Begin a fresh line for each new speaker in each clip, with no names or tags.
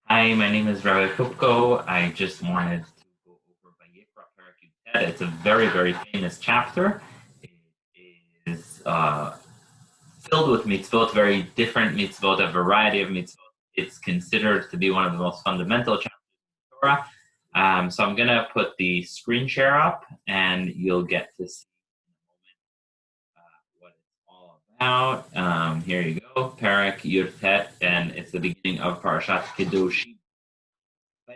Hi, my name is Rabbi Kupko. I just wanted to go over Vayikra Parak Yud. It's a very, very famous chapter. It is filled with mitzvot, very different mitzvot, a variety of mitzvot. It's considered to be one of the most fundamental chapters of the Torah. So I'm going to put the screen share up, and you'll get to see what it's all about. Here you go, Parak Yud, and it's the beginning of Parashat Kedoshim.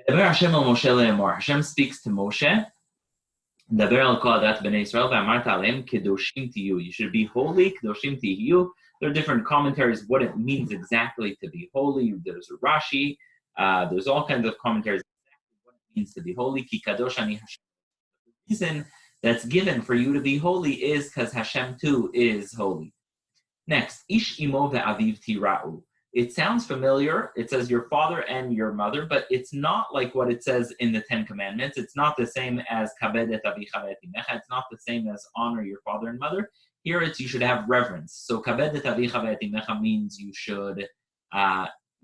Hashem speaks to Moshe. You should be holy. There are different commentaries what it means exactly to be holy. There's Rashi. There's all kinds of commentaries exactly what it means to be holy. The reason that's given for you to be holy is because Hashem too is holy. Next, Ish imo ve'aviv tira'u. It sounds familiar. It says your father and your mother, but it's not like what it says in the Ten Commandments. It's not the same as kabed et avicha ve'et imecha. It's not the same as honor your father and mother. Here it's you should have reverence. So kabed et avicha ve'et imecha means you should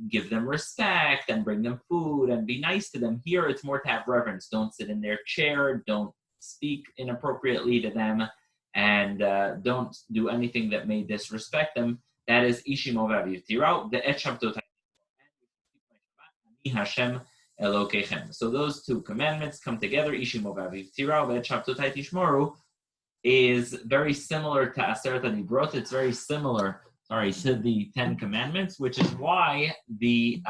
give them respect and bring them food and be nice to them. Here it's more to have reverence. Don't sit in their chair. Don't speak inappropriately to them. And don't do anything that may disrespect them. That is Ishim Ovaviv Tirau, the Et Shabtot Hashem Elokechem. So those two commandments come together. Ishim Ovaviv Tirau, the Et Shabtot Tishmoru is very similar to Aseret HaDibrot. It's very similar, to the Ten Commandments, which is why the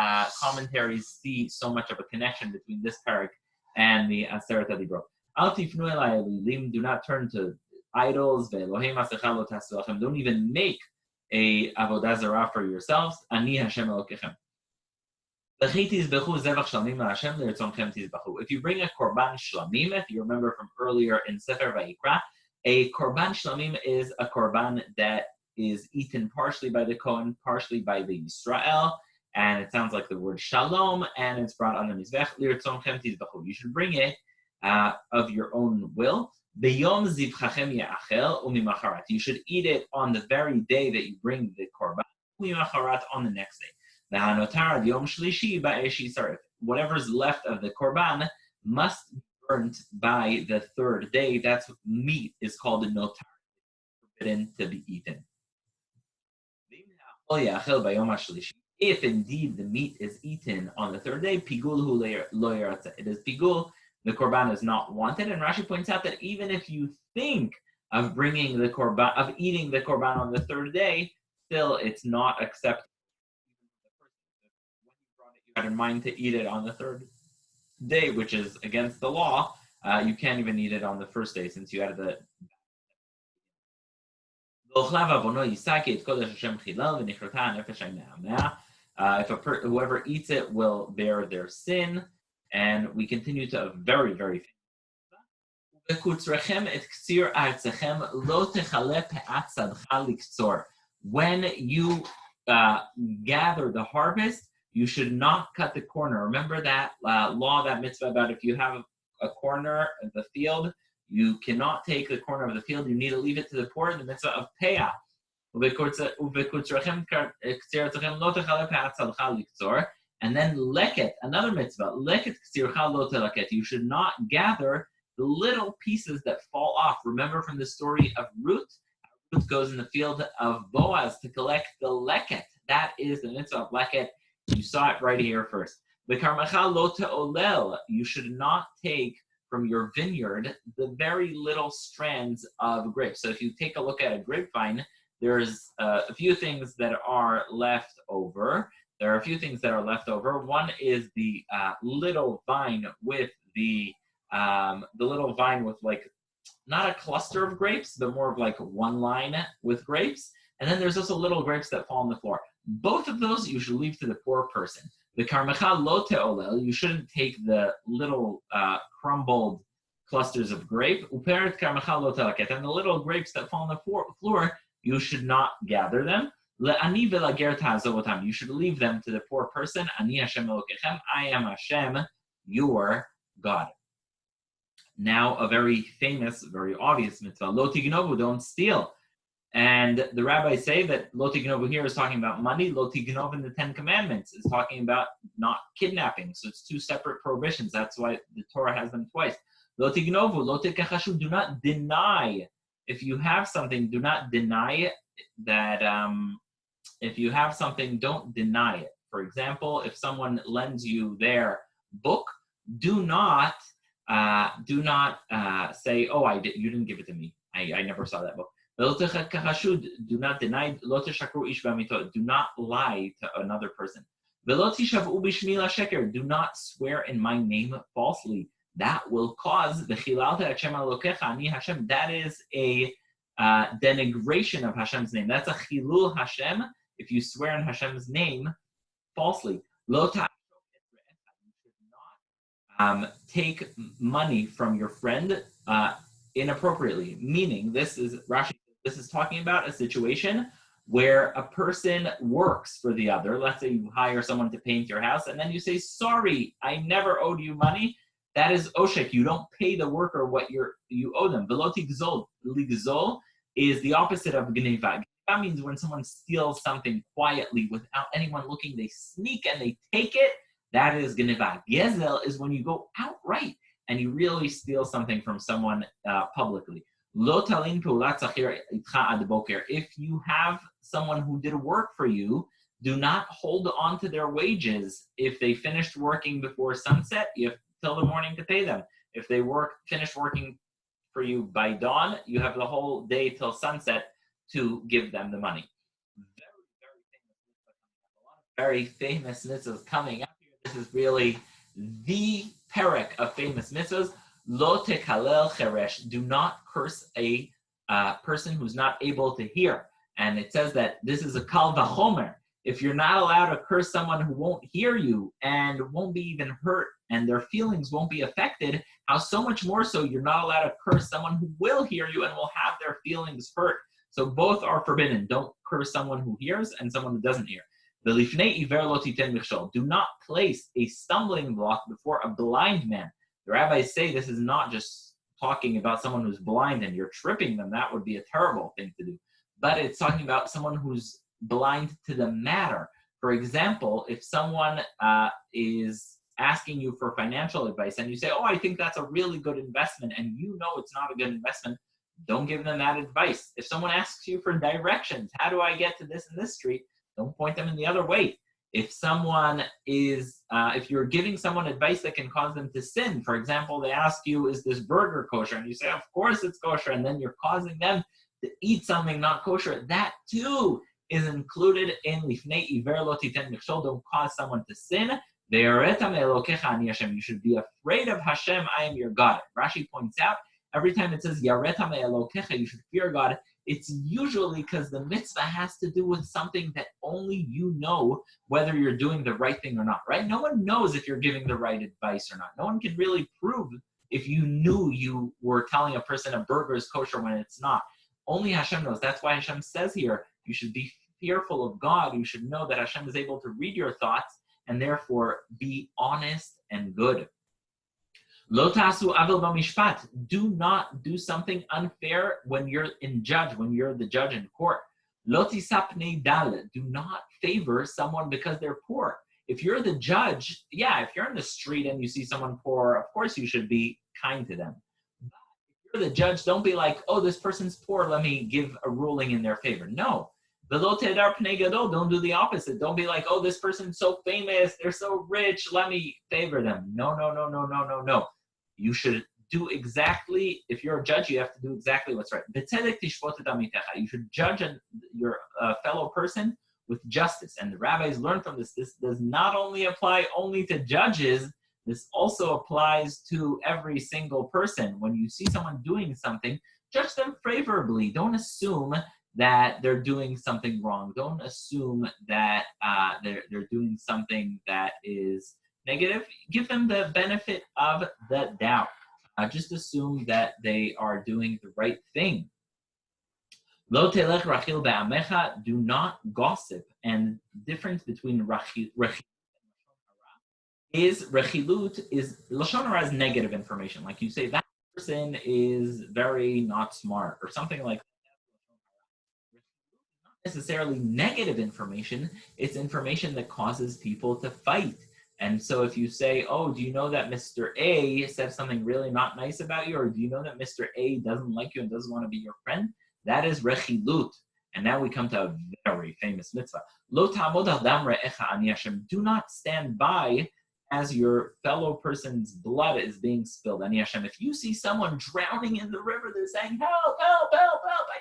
commentaries see so much of a connection between this parak and the Aseret HaDibrot. Al tifnu elai elilim, do not turn to idols. Don't even make a avodah zarah for yourselves. Ani Hashem Elokechem. If you bring a korban shlamim, if you remember from earlier in Sefer Vayikra, a korban shlamim is a korban that is eaten partially by the Kohen, partially by the Yisrael, and it sounds like the word shalom, and it's brought on the mizbech. You should bring it of your own will. You should eat it on the very day that you bring the korban, on the next day. Whatever's left of the korban must be burnt by the third day. That's meat is called a notar, forbidden to be eaten. If indeed the meat is eaten on the third day, pigul it is pigul. The korban is not wanted, and Rashi points out that even if you think of bringing the korban, of eating the korban on the third day, still it's not acceptable. When you brought it, you had in mind to eat it on the third day, which is against the law. You can't even eat it on the first day since you added the. Whoever eats it will bear their sin. And we continue to a very, very when you gather the harvest, you should not cut the corner. Remember that law, that mitzvah about if you have a corner of the field, you cannot take the corner of the field. You need to leave it to the poor, the mitzvah of peah. And then leket, another mitzvah, leket ksircha lo teleket. You should not gather the little pieces that fall off. Remember from the story of Ruth? Ruth goes in the field of Boaz to collect the leket. That is the mitzvah of leket. You saw it right here first. The karmacha lo teolel. You should not take from your vineyard the very little strands of grapes. So if you take a look at a grapevine, there's a few things that are left over. There are a few things that are left over. One is the little vine with the little vine with like not a cluster of grapes, but more of like one line with grapes. And then there's also little grapes that fall on the floor. Both of those you should leave to the poor person. The karmecha lo teolel, you shouldn't take the little crumbled clusters of grape. Uperet karmecha lo telaket, and the little grapes that fall on the floor, you should not gather them. Le'ani v'lager ta'azovotam, you should leave them to the poor person. Ani Hashem Elokechem, I am Hashem, your God. Now, a very famous, very obvious mitzvah, lo tignovu, don't steal. And the rabbis say that lo tignov here is talking about money. Lo tignov in the Ten Commandments is talking about not kidnapping. So it's two separate prohibitions. That's why the Torah has them twice. Lo tignovu, lo tekachashu. Do not deny. If you have something, do not deny that. If you have something, don't deny it. For example, if someone lends you their book, do not say, "Oh, you didn't give it to me. I never saw that book." Do not deny. Do not lie to another person. Do not swear in my name falsely. That will cause that is a denigration of Hashem's name. That's a chilul Hashem if you swear in Hashem's name falsely. You should not take money from your friend inappropriately. Meaning, this is talking about a situation where a person works for the other. Let's say you hire someone to paint your house, and then you say, "Sorry, I never owed you money." That is oshek. You don't pay the worker what you owe them. Veloti gzol. Ligzol is the opposite of gneva. That means when someone steals something quietly without anyone looking, they sneak and they take it. That is gneva. Gezel is when you go outright and you really steal something from someone publicly. Lo talin peulat zachir itcha ad boker. If you have someone who did work for you, do not hold on to their wages. If they finished working before sunset, you have till the morning to pay them. If they finished working for you by dawn, you have the whole day till sunset to give them the money. Very famous mitzvahs coming up here. This is really the perek of famous mitzvahs. Lo tekalel cheresh. Do not curse a person who's not able to hear. And it says that this is a kal vachomer. If you're not allowed to curse someone who won't hear you and won't be even hurt and their feelings won't be affected, how so much more so you're not allowed to curse someone who will hear you and will have their feelings hurt. So both are forbidden. Don't curse someone who hears and someone who doesn't hear. Do not place a stumbling block before a blind man. The rabbis say this is not just talking about someone who's blind and you're tripping them. That would be a terrible thing to do. But it's talking about someone who's blind to the matter. For example, if someone is asking you for financial advice and you say, "Oh, I think that's a really good investment," and you know it's not a good investment, don't give them that advice. If someone asks you for directions, how do I get to this and this street? Don't point them in the other way. If someone is, if you're giving someone advice that can cause them to sin, for example, they ask you, "Is this burger kosher?" And you say, "Of course it's kosher," and then you're causing them to eat something not kosher. That too is included in Lifnei Iver Lo Titen Michshol. Don't cause someone to sin. You should be afraid of Hashem. I am your God. Rashi points out every time it says Yaretam Elokecha, you should fear God. It's usually because the mitzvah has to do with something that only you know whether you're doing the right thing or not, right? No one knows if you're giving the right advice or not. No one can really prove if you knew you were telling a person a burger is kosher when it's not. Only Hashem knows. That's why Hashem says here, you should be fearful of God. You should know that Hashem is able to read your thoughts and therefore be honest and good. Lo tasu avil b'mishpat. Do not do something unfair when you're when you're the judge in court. Lo tisa pnei dal. Do not favor someone because they're poor. If you're the judge, if you're in the street and you see someone poor, of course you should be kind to them. But if you're the judge, don't be like, "Oh, this person's poor, let me give a ruling in their favor." No. Don't do the opposite. Don't be like, "Oh, this person's so famous, they're so rich, let me favor them." No. You should do exactly, if you're a judge, you have to do exactly what's right. You should judge your fellow person with justice. And the rabbis learn from this. This does not only apply only to judges, this also applies to every single person. When you see someone doing something, judge them favorably. Don't assume that they're doing something wrong. Don't assume that they're doing something that is negative. Give them the benefit of the doubt. Just assume that they are doing the right thing. Lo telech rachil be'amecha. Do not gossip. And the difference between rachil is rechilut is lashon hara is negative information. Like you say, that person is very not smart or something like that. necessarily negative information. It's information that causes people to fight. And so if you say, oh, do you know that Mr. A said something really not nice about you? Or do you know that Mr. A doesn't like you and doesn't want to be your friend? That is rechilut. And now we come to a very famous mitzvah. Lo ta'amod al dam re'echa ani Hashem. Do not stand by as your fellow person's blood is being spilled. Ani Hashem. If you see someone drowning in the river, they're saying, help, help, help, help, I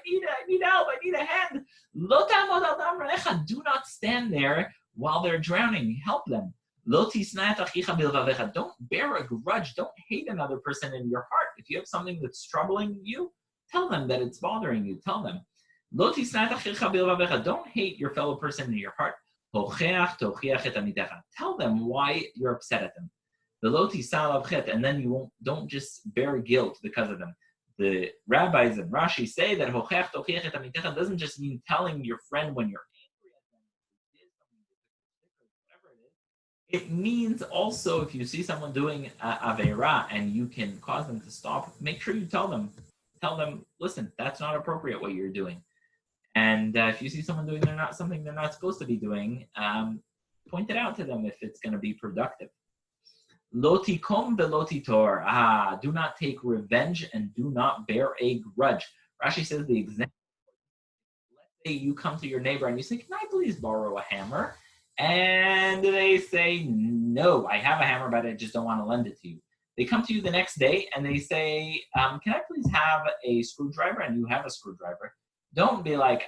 need help, I need a hand. Lo ta'amod al dam re'echa. Do not stand there while they're drowning. Help them. Lo tisna et achicha bilvavecha. Don't bear a grudge. Don't hate another person in your heart. If you have something that's troubling you, tell them that it's bothering you. Tell them. Lo tisna et achicha bilvavecha. Don't hate your fellow person in your heart. Tell them why you're upset at them. And then you don't just bear guilt because of them. The rabbis and Rashi say that doesn't just mean telling your friend when you're angry at them, whatever it is. It means also if you see someone doing aveira and you can cause them to stop, make sure you tell them, listen, that's not appropriate what you're doing. And if you see someone doing something they're not supposed to be doing, point it out to them if it's going to be productive. Lotikom belotitor. Do not take revenge and do not bear a grudge. Rashi says the example. Let's say you come to your neighbor and you say, can I please borrow a hammer? And they say, no, I have a hammer, but I just don't want to lend it to you. They come to you the next day and they say, can I please have a screwdriver? And you have a screwdriver. Don't be like,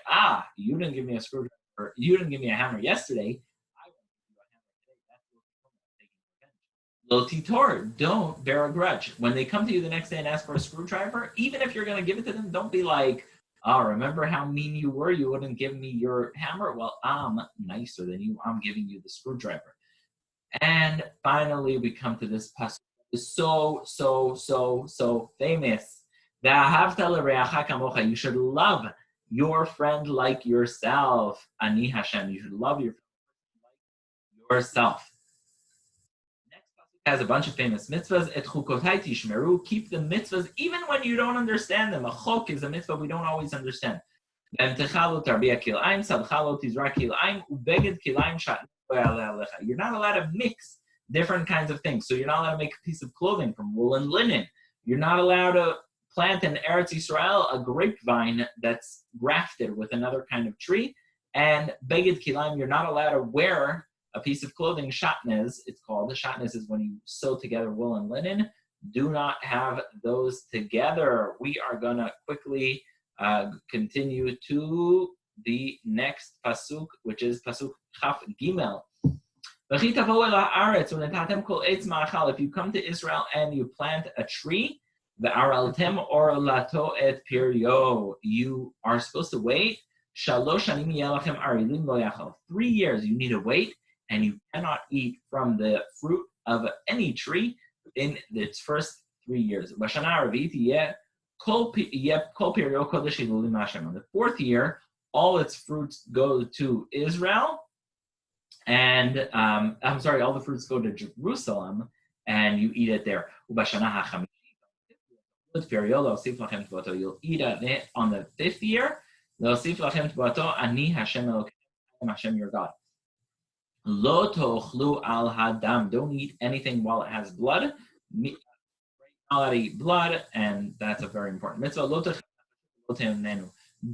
you didn't give me a screwdriver. You didn't give me a hammer yesterday. I won't give you a hammer today. That's what taking revenge. Lo titor, don't bear a grudge. When they come to you the next day and ask for a screwdriver, even if you're going to give it to them, don't be like, remember how mean you were? You wouldn't give me your hammer? Well, I'm nicer than you. I'm giving you the screwdriver. And finally, we come to this passage. It's so famous. You should love your friend like yourself. Ani Hashem. You should love your friend like yourself. Next passage has a bunch of famous mitzvahs. Et chukotai tishmeru. Keep the mitzvahs even when you don't understand them. A chok is a mitzvah we don't always understand. You're not allowed to mix different kinds of things. So you're not allowed to make a piece of clothing from wool and linen. You're not allowed to plant in Eretz Yisrael a grapevine that's grafted with another kind of tree. And beged kilaim, you're not allowed to wear a piece of clothing, shatnez, it's called. The shatnez is when you sew together wool and linen. Do not have those together. We are going to quickly continue to the next pasuk, which is pasuk chaf gimel. If you come to Israel and you plant a tree, you are supposed to wait. 3 years you need to wait, and you cannot eat from the fruit of any tree in its first 3 years. On the 4th year, all its fruits go to Israel. And all the fruits go to Jerusalem, and you eat it there. You'll eat it on the 5th year. Ani Hashem your God. Lo tochlu al hadam. Don't eat anything while it has blood. Not eat blood, and that's a very important mitzvah.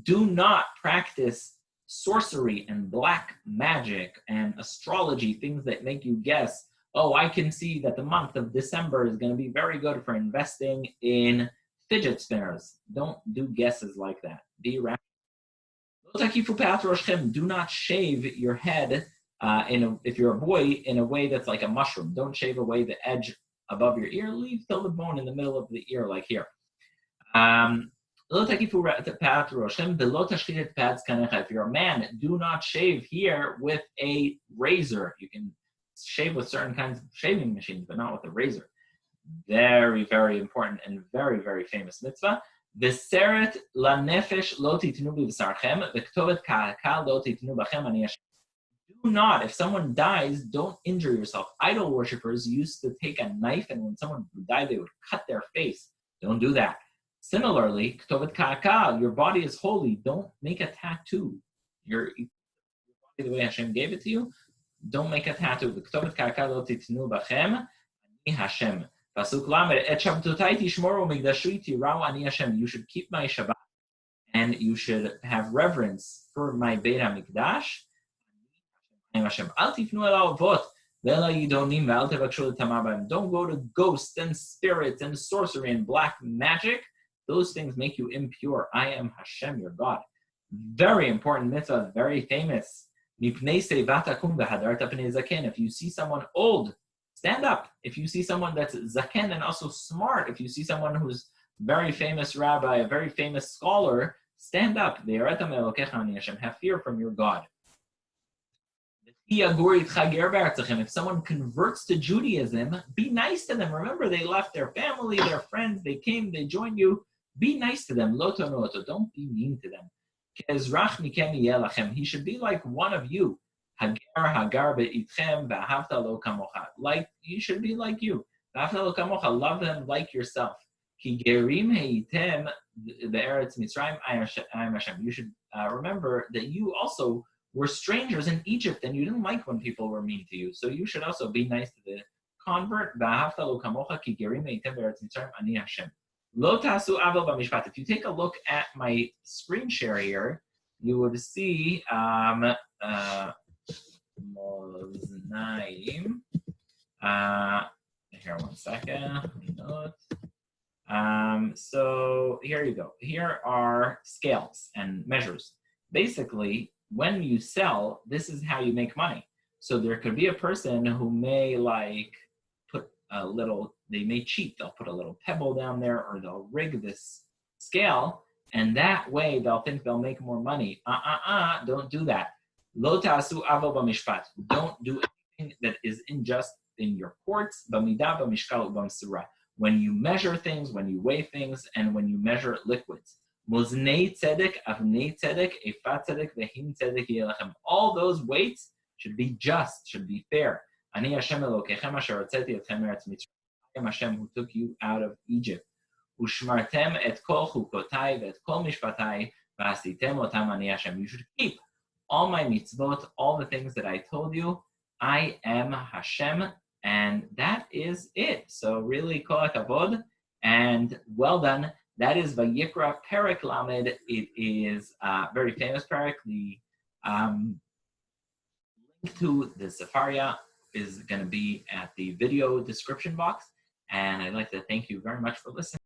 Do not practice sorcery and black magic and astrology, things that make you guess, I can see that the month of December is going to be very good for investing in fidget spinners. Don't do guesses like that. Be rational. Do not shave your head, if you're a boy, in a way that's like a mushroom. Don't shave away the edge above your ear. Leave till the bone in the middle of the ear, like here. If you're a man, do not shave here with a razor. You can shave with certain kinds of shaving machines, but not with a razor. Very, very important and very, very famous mitzvah. V'seret lanefesh lo titnu b'v'sarchem v'ktovet ka'akal lo titnu b'chem ani Hashem. Do not, if someone dies, don't injure yourself. Idol worshippers used to take a knife, and when someone died, they would cut their face. Don't do that. Similarly, ktovet ka'akal, your body is holy. Don't make a tattoo. the way Hashem gave it to you. Don't make a tattoo. V'ktovet karka lo titnu bachem, ani Hashem. Pasuk lamed, et shabtotai tishmoru migdashui tirau ani Hashem. You should keep my Shabbat, and you should have reverence for my Beit HaMikdash. Ani Hashem. Al tifnu el avot. Don't go to ghosts and spirits and sorcery and black magic. Those things make you impure. I am Hashem, your God. Very important mitzvah, very famous. If you see someone old, stand up. If you see someone that's zaken and also smart, if you see someone who's very famous rabbi, a very famous scholar, stand up. Have fear from your God. If someone converts to Judaism, be nice to them. Remember, they left their family, their friends, they came, they joined you. Be nice to them. Don't be mean to them. He should be like one of you. Like, you should be like you. Love them like yourself. You should remember that you also were strangers in Egypt and you didn't like when people were mean to you. So you should also be nice to the convert. If you take a look at my screen share here, you would see here, one second. So here you go. Here are scales and measures. Basically, when you sell, this is how you make money. So there could be a person who may put a little, they may cheat. They'll put a little pebble down there, or they'll rig this scale, and that way they'll think they'll make more money. Don't do that. Lo ta'asu aval b'mishpat. Don't do anything that is unjust in your courts. B'midah b'mishkal u'b'msura. When you measure things, when you weigh things, and when you measure liquids. Muznei tzedek, avnei tzedek, efat tzedek, vehim tzedek yelachem. All those weights should be just, should be fair. Ani Hashem Elokechem asher hotzeti etchem me'eretz Mitzrayim. I am Hashem who took you out of Egypt. Ushmartem et kol chukotai ve'et kol mishpatai v'asitem otam ani Hashem. You should keep all my mitzvot, all the things that I told you. I am Hashem, and that is it. So really, kol hakavod, and well done. That is Vayikra Perek Lamed. It is a very famous Perek. The link to the Sefaria is going to be at the video description box. And I'd like to thank you very much for listening.